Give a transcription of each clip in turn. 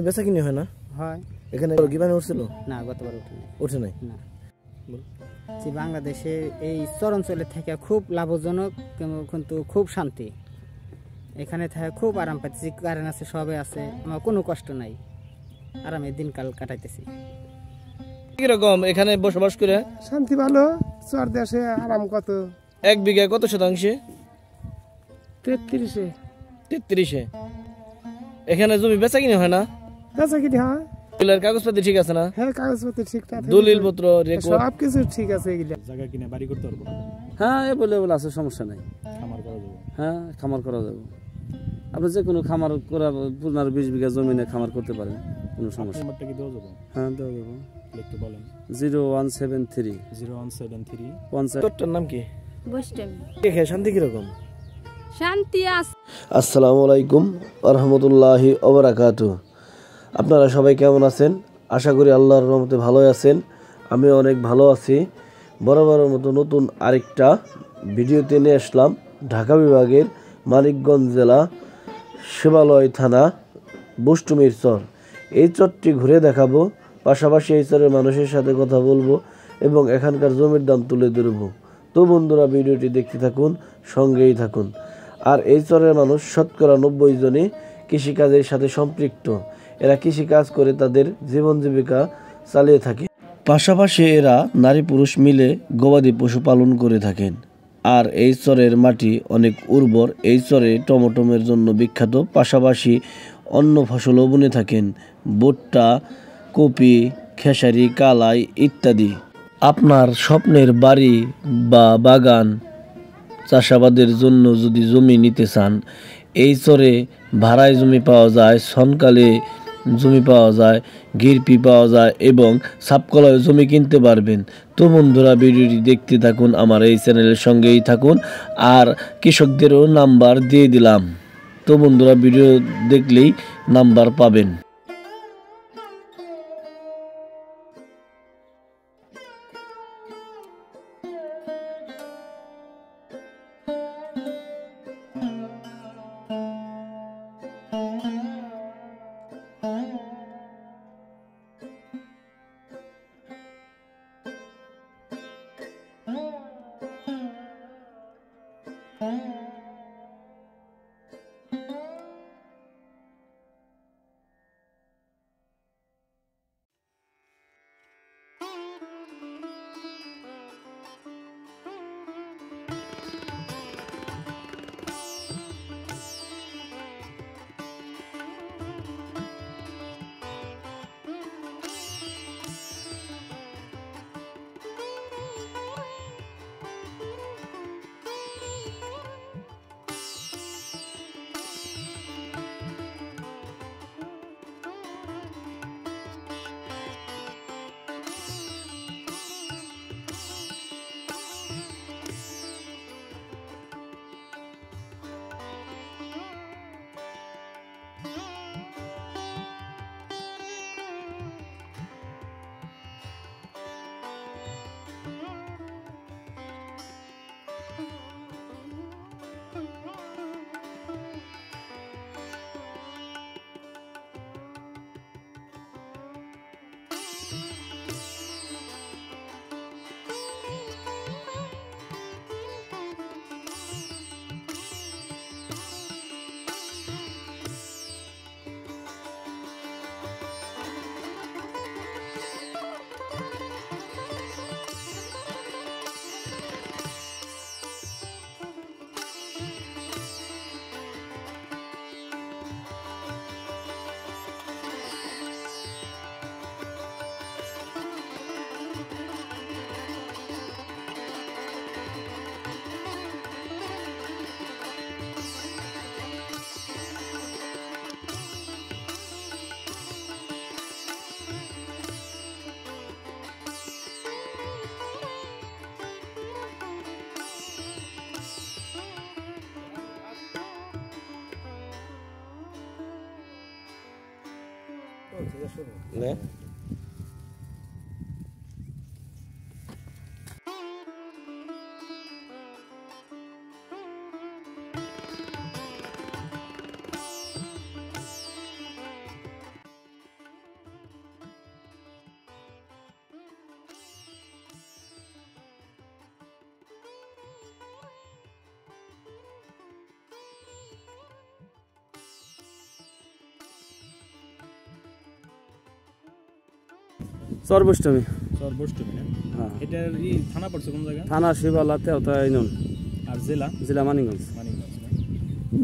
বেচা কিনে হয় না? হয়। এখানে কি পানি উঠছিল? না, গতবার উঠে নাই। উঠে নাই? না। বাংলাদেশে এই চরাঞ্চলে থেকে খুব লাভজনক, কিন্তু খুব শান্তি। এখানে থেকে খুব আরাম পাইতেছি, কারেন্ট আছে, সবে আছে, আমার কোনো কষ্ট নাই, আরামে দিনকাল কাটাইতেছি। কিরকম এখানে বসবাস করে? শান্তি ভালো, চর দেশে আরাম কত। 1 বিঘা কত শতাংশে? 33-এ। 33-এ। এখানে জমি বেচা কিনে হয় না? বেচা কিনে হয়। দলিলের কাগজপত্র ঠিক আছে না? হ্যাঁ, কাগজপত্র ঠিক আছে, দলিল পত্র রেকর্ড সব কিছু ঠিক আছে। এগুলা জায়গা কিনে বাড়ি করতে পারবো? হ্যাঁ, এভেলেবল আছে, সমস্যা নাই। খামার করা যাবে? হ্যাঁ, খামার করা যাবে। আপনি যে কোনো খামার করা 15-20 বিঘা জমিনে খামার করতে পারেন, কোনো সমস্যা। নাম্বারটা কি দেওয়া যাবে? হ্যাঁ, দেওয়া যাবে। একটু বলেন। 0173 0173 তোরটার নাম কি? বৈষ্ণবী। দেখে শান্তি কিরকম? শান্তি আছে। আসসালামু আলাইকুম ওয়া রাহমাতুল্লাহি ওয়া বারাকাতুহু। আপনারা সবাই কেমন আছেন? আশা করি আল্লাহর রহমতে ভালোই আছেন। আমি অনেক ভালো আছি। বরাবরের মতো নতুন আরেকটা ভিডিওতে নিয়ে আসলাম ঢাকা বিভাগের মানিকগঞ্জ জেলা শিবালয় থানা বুষ্টুমির চর। এই চরটি ঘুরে দেখাবো, পাশাপাশি এই চরের মানুষের সাথে কথা বলবো এবং এখানকার জমির দাম তুলে ধরবো। তো বন্ধুরা, ভিডিওটি দেখতে থাকুন, সঙ্গেই থাকুন। আর এই চরের মানুষ শতকরা 90 জনই কৃষিকাজের সাথে সম্পৃক্ত। এরা কৃষিকাজ করে তাদের জীবন জীবিকা চালিয়ে থাকে। পাশাপাশি এরা নারী পুরুষ মিলে গবাদি পশু পালন করে থাকেন। আর এই চরের মাটি অনেক উর্বর। এই চরে টমেটোমের জন্য বিখ্যাত, পাশাপাশি অন্য ফসলও বুনে থাকেন, ভুট্টা, কপি, খেসারি, কালাই ইত্যাদি। আপনার স্বপ্নের বাড়ি বা বাগান চাষাবাদের জন্য যদি জমি নিতে চান, এই চরে ভাড়ায় জমি পাওয়া যায়, সনকালে জমি পাওয়া যায়, গিরপি পাওয়া যায় এবং সাপকলায় জমি কিনতে পারবেন। তো বন্ধুরা, ভিডিওটি দেখতে থাকুন, আমার এই চ্যানেলের সঙ্গেই থাকুন। আর কৃষকদেরও নাম্বার দিয়ে দিলাম। তো বন্ধুরা, ভিডিও দেখলেই নাম্বার পাবেন। Ne? সর্বোষ্টমী সর্বোষ্টমী না? হ্যাঁ। এটার থানা পড়ছে কোন জায়গা? থানা শিবালা তেওতা ইউনিয়ন, আর জেলা? জেলা মানিকগঞ্জ। মানিকগঞ্জ না?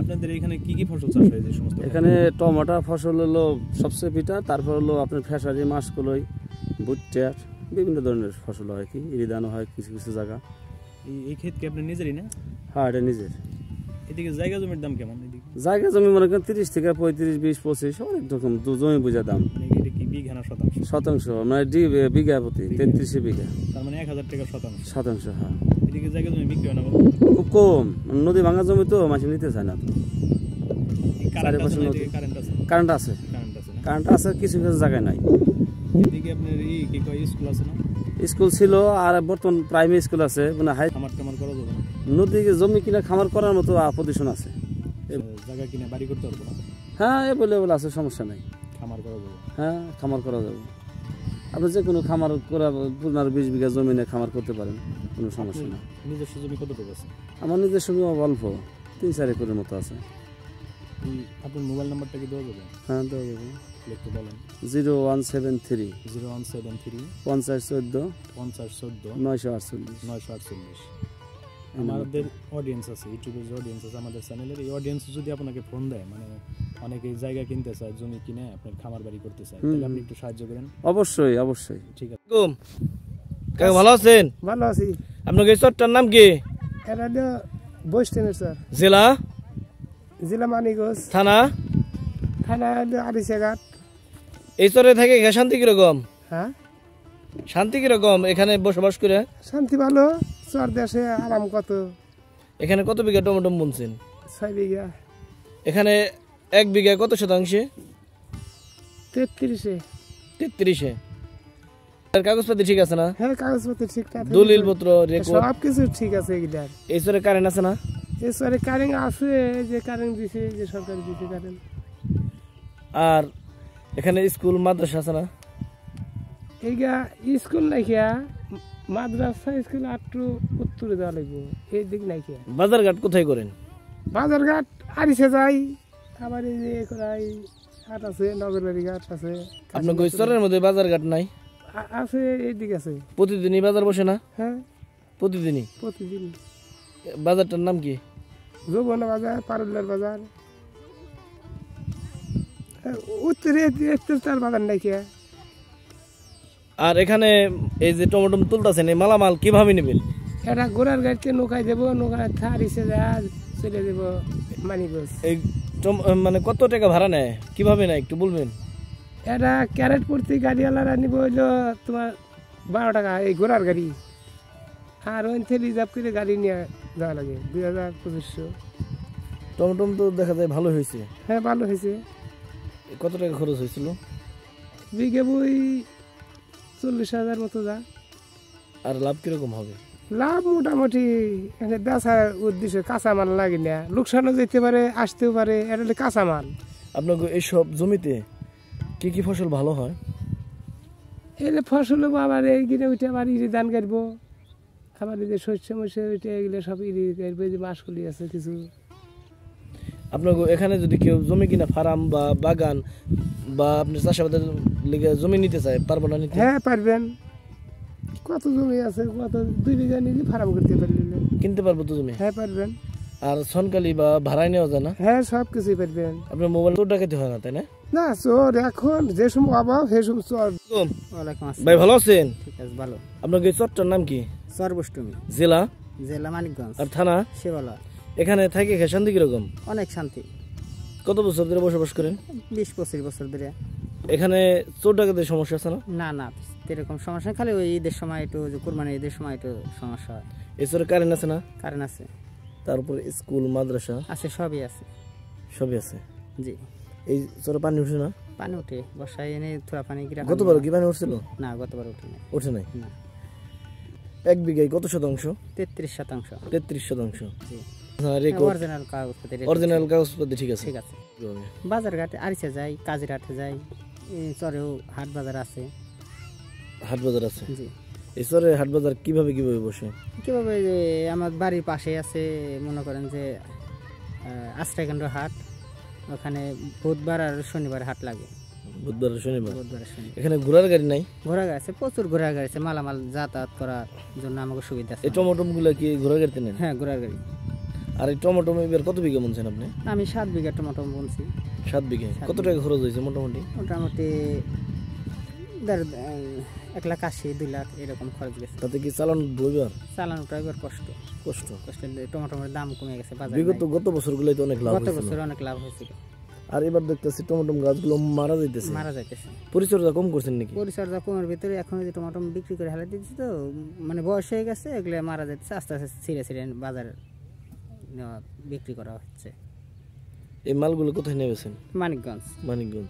আপনাদের এখানে কি কি ফসল চাষ হয় যে সমস্ত? এখানে টমেটো ফসল হলো সবচেয়ে পিঠা, তারপর হলো আপনার ফেসারি, মাসকলই, ভুট্টার বিভিন্ন ধরনের ফসল হয়, কি ইরিদানো হয় কিছু কিছু জায়গা। এই ক্ষেত কি আপনার নিজেরই না? হ্যাঁ, এটা নিজের। এদিকে জায়গা জমির দাম কেমন? এদিকে জায়গা জমি মনে করেন 30 থেকে 35, 20, 25 অনেক রকম জমি বুঝা দাম। মানে এটা কি বিঘা না শতাংশ? শতাংশ মানে বিঘা প্রতি 33 বিঘা, তার মানে 1000 টাকা শতাংশ। শতাংশ। হ্যাঁ, এদিকে জায়গা জমি বিক্রি হয় না? খুব কম, নদী ভাঙা জমি তো মাছ নিতে চায় না তো। কারেন্ট আছে? কারেন্ট আছে? কারেন্ট আছে, কারেন্ট আছে না? কারেন্ট আছে, কিছু কিছু জায়গায় নাই। এদিকে আপনার কি কয় স্কুল আছে না? স্কুল ছিল, আর বর্তমান প্রাইমারি স্কুল আছে, মানে হাই খামার টামার করা যাবে না? নদী জমি কিনা খামার করার মতো পজিশন আছে। জায়গা কিনে বাড়ি করতে পারবো না? হ্যাঁ, অ্যাভেলেবল আছে, সমস্যা নাই। খামার করা যাবে? হ্যাঁ, খামার করা যাবে। আপনি যে কোনো খামার করা 15-20 বিঘা জমি নিয়ে খামার করতে পারেন, কোনো সমস্যা নেই। নিজস্ব জমি কতটুকু আছে? আমার নিজের জমি অল্প, 3-4 একরের মতো আছে। আপনার মোবাইল নাম্বারটা কি দেওয়া যাবে? হ্যাঁ, দেওয়া যাবে। একটু বলেন। 0173 0173 5014 5014 948। 948। আমাদের অডিয়েন্স আছে, ইউটিউবের যে অডিয়েন্স আছে আমাদের চ্যানেলের, এই অডিয়েন্স যদি আপনাকে ফোন দেয়, মানে অনেকে জায়গা কিনতে চায়, জমি কিনে আপনার খামার বাড়ি করতে চায়, তাহলে আপনি একটু সাহায্য করেন। অবশ্যই, অবশ্যই। ঠিক আছে। কাকা ভালো আছেন? ভালো আছি। আপনার এই চরটার নাম কি? এটা হলো বৈষ্ণবের স্যার, জেলা? জেলা মানিকগঞ্জ, থানা? থানা হলো আরিচাঘাট। এই চরে থেকে শান্তি কিরকম? হ্যাঁ, শান্তি কিরকম এখানে বসবাস করে? শান্তি ভালো, চর দেশে আরাম কত। এখানে কত বিঘা টমেটো বুনছেন? 6 বিঘা। এখানে 1 বিঘা কত শতাংশে? 33-এ। 33-এ। আর কাগজপত্র ঠিক আছে না? হ্যাঁ, কাগজপত্র ঠিকঠাক, দলিল পত্র, রেকর্ড সব কিছু ঠিক আছে এগুলার। এই চরে কারেন্ট আছে না? এই চরে কারেন্ট আছে, যে কারেন্ট দিছে, যে সরকার দিছে কারেন্ট। আর এখানে স্কুল মাদ্রাসা আছে না? এইগা স্কুল নাইকিয়া, মাদ্রাসা স্কুল আটটু উত্তরে যাওয়া লাগবে, এই দিক নাইকিয়া। বাজারঘাট কোথায় করেন? বাজারঘাট আরিসে যাই, আবার এই যে করাই হাট আছে, নগরবাড়ি ঘাট আছে। আপনার ওই চরের মধ্যে বাজারঘাট নাই? আছে, এইদিকে আছে। প্রতিদিনই বাজার বসে না? হ্যাঁ, প্রতিদিনই। প্রতিদিন। বাজারটার নাম কি? যৌবনা বাজার, পারুল্লার বাজার। উত্তরে তার বাজার নাইকিয়া। আর এখানে এই যে টমেটো তুলতেছেন, এই মালামাল কিভাবে নেবেন? এটা ঘোড়ার গাড়িতে নৌকায় দেবো, নৌকায় আরিসে যা চলে দেবো মানিকগঞ্জ। এই মানে কত টাকা ভাড়া নেয়, কিভাবে নেয় একটু বলবেন? এটা ক্যারেট প্রতি গাড়িওয়ালারা নিব হইলো তোমার 12 টাকা, এই ঘোড়ার গাড়ি। আর ওই থেকে রিজার্ভ করে গাড়ি নিয়ে যাওয়া লাগে 2500। টমেটো তো দেখা যায় ভালো হয়েছে। হ্যাঁ, ভালো হয়েছে। কত টাকা খরচ হয়েছিল? বিঘে বই 40,000 মতো যা। আর লাভ কিরকম হবে? লাভ মোটামুটি বেচার উদ্দেশ্যে কাঁচামাল লাগে না, লোকসানও যেতে পারে, আসতেও পারে, এটা হলে কাঁচামাল। আপনার এইসব জমিতে কি কি ফসল ভালো হয়? এই ফসল আবার এই কিনে উঠে আবার ইরি ধান কাটবো, আবার এই যে শস্য মস্য উঠে এগুলো সব ইরি কাটবো, এই যে মাসকলি আছে কিছু। আপনার এখানে যদি কেউ জমি কিনা ফার্ম বা বাগান বা আপনি চাষাবাদের লিগে জমি নিতে চায়, পারবো না নিতে? হ্যাঁ, পারবেন। কত জমি আছে, কত 2 বিঘা নিলে ফার্ম করতে পারলেন। কিনতে পারবো তো জমি? হ্যাঁ, পারবেন। আর সনকালি বা ভাড়ায় নেওয়া যায় না? হ্যাঁ, সব কিছুই পারবেন। আপনার মোবাইল তো ডাকাতি হয় না, তাই না? না, চোর এখন যে সময় অভাব সে সময় চোর। ওয়ালাইকুম আসসালাম। ভাই ভালো আছেন? ঠিক আছে, ভালো। আপনার এই চরটার নাম কি? সর্বোষ্টমী, জেলা? জেলা মানিকগঞ্জ, আর থানা? শিবালা। এখানে থাকে শান্তি কিরকম? অনেক শান্তি। কত বছর ধরে বসবাস করেন? 20-25 বছর ধরে। এখানে চোর ডাকাতের সমস্যা আছে না? না না, এরকম সমস্যা নেই, খালি ওই ঈদের সময় একটু, যে কোরবানির ঈদের সময় একটু সমস্যা হয়। এই চরে কারেন্ট আছে না? কারণ আছে, তারপরে স্কুল মাদ্রাসা আছে, সবই আছে। সবই আছে। জি। এই চরে পানি উঠে না? পানি উঠে, বর্ষায় এনে থোড়া পানি গিরা। গতবার কি পানি উঠছিল? না, গতবার উঠে নাই। ওঠে নাই? না। 1 বিঘায় কত শতাংশ? 33%। 33%। জি। রেকর্ড অরিজিনাল কাগজপত্র, অরিজিনাল কাগজপত্র ঠিক আছে? ঠিক আছে। বাজার ঘাটে আরিসে যাই, কাজের হাটে যাই, চরেও হাট বাজার আছে। হাট বাজার আছে? জি। এই চরে হাট বাজার কিভাবে বসে? কিভাবে, যে আমার বাড়ির পাশে আছে, মনে করেন যে আশ্রয়কেন্দ্র হাট, ওখানে বুধবার আর শনিবার হাট লাগে। বুধবার আর শনিবার। বুধবার শনি। এখানে ঘোড়ার গাড়ি নাই? ঘোড়া গাড়ি আছে, প্রচুর ঘোড়া গাড়ি আছে, মালামাল যাতায়াত করার জন্য আমাকে সুবিধা আছে। এই টমেটো গুলা কি ঘোড়ার গাড়িতে নেন? হ্যাঁ, ঘোড়ার গাড়ি। আর এই টমেটো এবার কত বিঘা বুনছেন আপনি? আমি 7 বিঘা টমেটো বুনছি। 7 বিঘা। কত টাকা খরচ হয়েছে মোটামুটি? মোটামুটি 1,80,000 2 লাখ এরকম খরচ গেছে। তাতে কি চালানো বইবার? চালানোটা এবার কষ্ট। টমেটোর দাম কমে গেছে বাজারে। গত বছরগুলোই তো অনেক লাভ গত হয়েছিল। বছর অনেক লাভ হয়েছিল। আর এবার দেখতেছি টমেটো গাছগুলো মারা যাইতেছে। পরিচর্যা কম করছেন নাকি? পরিচর্যা কমের ভিতরে এখন যে টমেটো বিক্রি করে হেলা দিচ্ছি তো, মানে বয়স হয়ে গেছে, এগুলো মারা যাচ্ছে, আস্তে আস্তে ছিঁড়ে ছিঁড়ে বাজারে বিক্রি করা হচ্ছে। এই মালগুলো কোথায় নেবেছেন? মানিকগঞ্জ। মানিকগঞ্জ।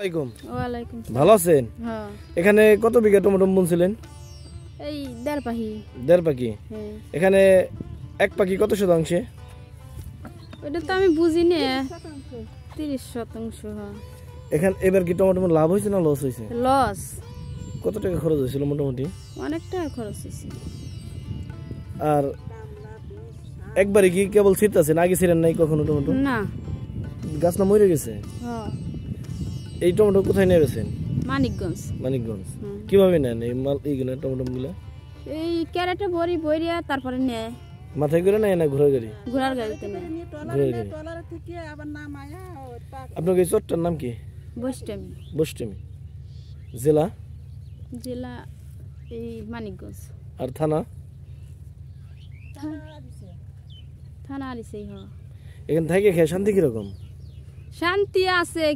আসসালামু ওয়ালাইকুম আলাইকুম। ভালো আছেন? হ্যাঁ, এখানে কত বিঘা টমেটো বুনছিলেন? এই 1.5 পাহি। 1.5 পাখি। হ্যাঁ, এখানে এক পাখি কত শতাংশে? ওটা তো আমি বুঝি না। 30%। হ্যাঁ, এখানে এবার কি টমেটো লাভ হয়েছে না লস হয়েছে? লস। কত টাকা খরচ হয়েছিল মোটামুটি? অনেক টাকা খরচ হয়েছে। আর একবারে কি কেবল ছিটতেছেন, আগে ছিলেন নাই কখনো টমেটো? না। গাছ না মরে গেছে? হ্যাঁ, এই টমেটো কোথায় নেবেছেন? মানিকগঞ্জ। মানিকগঞ্জ। হুম। কিভাবে নেন এই মাল এইগুলো টমেটো গুলা? এই ক্যারেটে বইরিয়া তারপরে নেয় মাথায় করে নেয় না ঘোড়ার গাড়ি? ঘোড়ার গাড়িতে নেয়। ঘোড়ার গাড়ি। আপনার এই চটটার নাম কি? বৈষ্ণবী। বৈষ্ণবী। জেলা? জেলা এই মানিকগঞ্জ। আর থানা? থানা আরিসেই। হ, এখানে থেকে খেয়ে শান্তি কিরকম? শান্তি আছে।